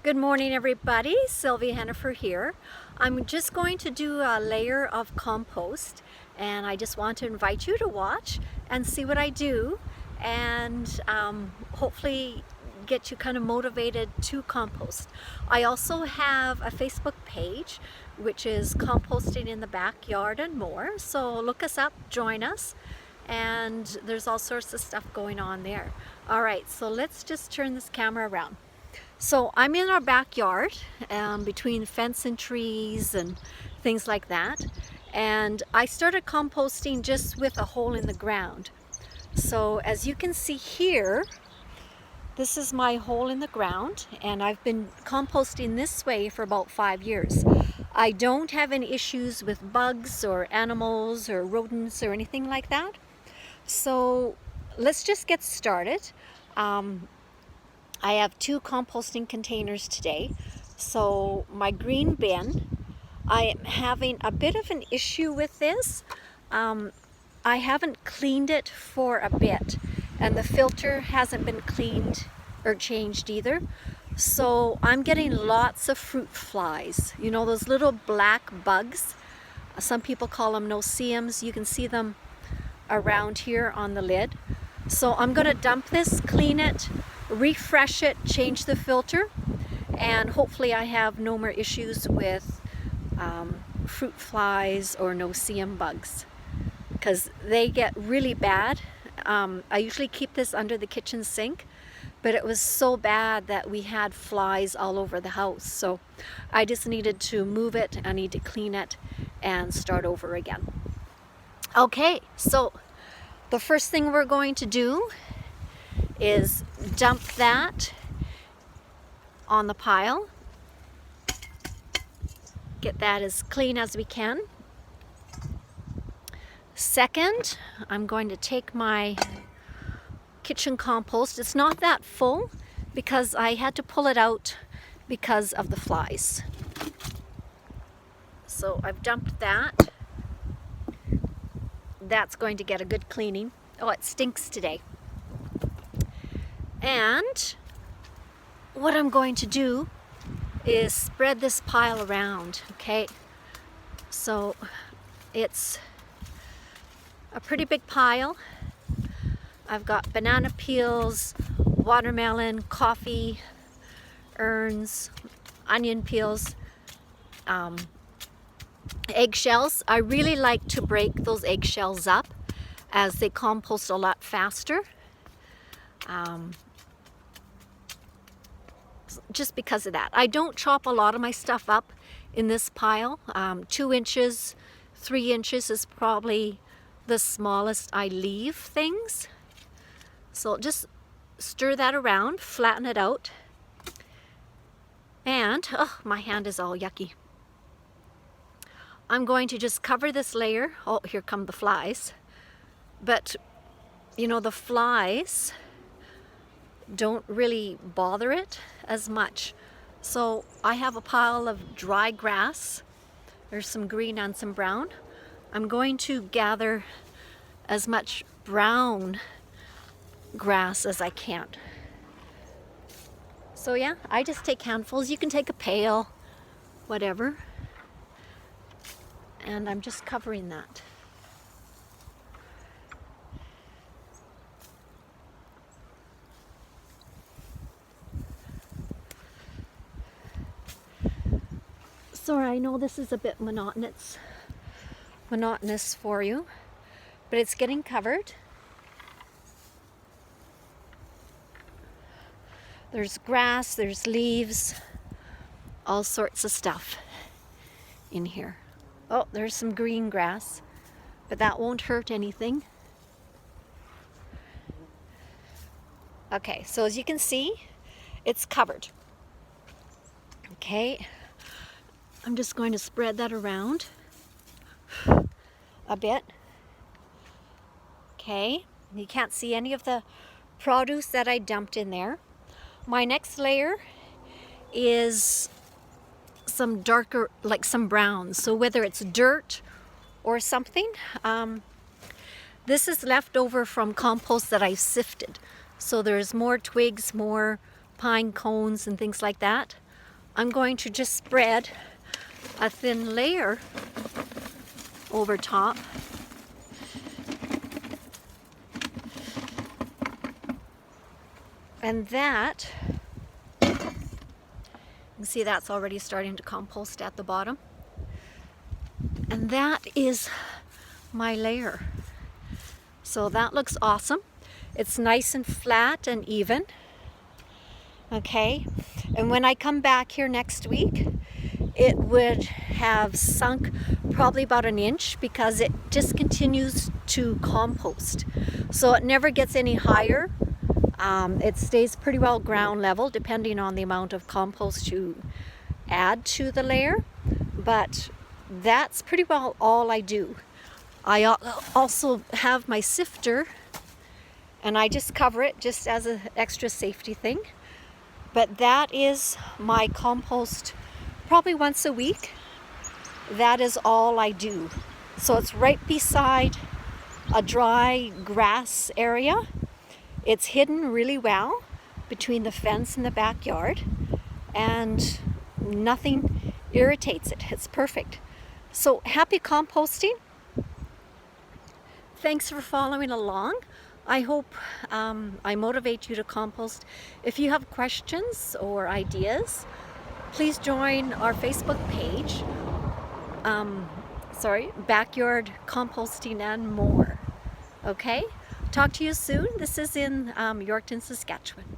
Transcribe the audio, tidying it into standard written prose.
Good morning, everybody. Sylvia Hennifer here. I'm just going to do a layer of compost, and I just want to invite you to watch and see what I do, and hopefully get you kind of motivated to compost. I also have a Facebook page which is Composting in the Backyard and More, so look us up, join us, and there's all sorts of stuff going on there. All right, so let's just turn this camera around. So I'm in our backyard between fence and trees and things like that, and I started composting just with a hole in the ground. So as you can see here, this is my hole in the ground, and I've been composting this way for about 5 years. I don't have any issues with bugs or animals or rodents or anything like that. So let's just get started. I have 2 composting containers today. So my green bin, I am having a bit of an issue with this. I haven't cleaned it for a bit, and the filter hasn't been cleaned or changed either. So I'm getting lots of fruit flies. You know, those little black bugs. Some people call them no-see-ums. You can see them around here on the lid. So I'm going to dump this, clean it, refresh it, change the filter, and hopefully I have no more issues with fruit flies or no-see-um bugs, because they get really bad. I usually keep this under the kitchen sink, but it was so bad that we had flies all over the house. So I just needed to move it, I need to clean it and start over again. Okay, so the first thing we're going to do is dump that on the pile. Get that as clean as we can. Second, I'm going to take my kitchen compost. It's not that full because I had to pull it out because of the flies. So I've dumped that. That's going to get a good cleaning. Oh, it stinks today. And what I'm going to do is spread this pile around, okay? So it's a pretty big pile. I've got banana peels, watermelon, coffee urns, onion peels, eggshells. I really like to break those eggshells up as they compost a lot faster. Just because of that. I don't chop a lot of my stuff up in this pile. 2 inches, 3 inches is probably the smallest I leave things. So just stir that around, flatten it out. And, oh, my hand is all yucky. I'm going to just cover this layer. Oh, here come the flies. But, you know, the flies don't really bother it as much. So I have a pile of dry grass. There's some green and some brown. I'm going to gather as much brown grass as I can. So yeah, I just take handfuls. You can take a pail, whatever. And I'm just covering that. Sorry, I know this is a bit monotonous for you, but it's getting covered. There's grass, there's leaves, all sorts of stuff in here. Oh, there's some green grass, but that won't hurt anything. Okay, so as you can see, it's covered. Okay. I'm just going to spread that around a bit. Okay, you can't see any of the produce that I dumped in there. My next layer is some darker, like some browns. So whether it's dirt or something, this is left over from compost that I sifted. So there's more twigs, more pine cones and things like that. I'm going to just spread a thin layer over top. And that, you can see that's already starting to compost at the bottom. And that is my layer. So that looks awesome. It's nice and flat and even. Okay, and when I come back here next week, it would have sunk probably about an inch because it just continues to compost. So it never gets any higher. It stays pretty well ground level depending on the amount of compost you add to the layer. But that's pretty well all I do. I also have my sifter, and I just cover it just as an extra safety thing. But that is my compost probably once a week. That is all I do. So it's right beside a dry grass area. It's hidden really well between the fence and the backyard, and nothing irritates it. It's perfect. So happy composting. Thanks for following along. I hope I motivate you to compost. If you have questions or ideas, please join our Facebook page, Backyard Composting and More. Okay? Talk to you soon. This is in Yorkton, Saskatchewan.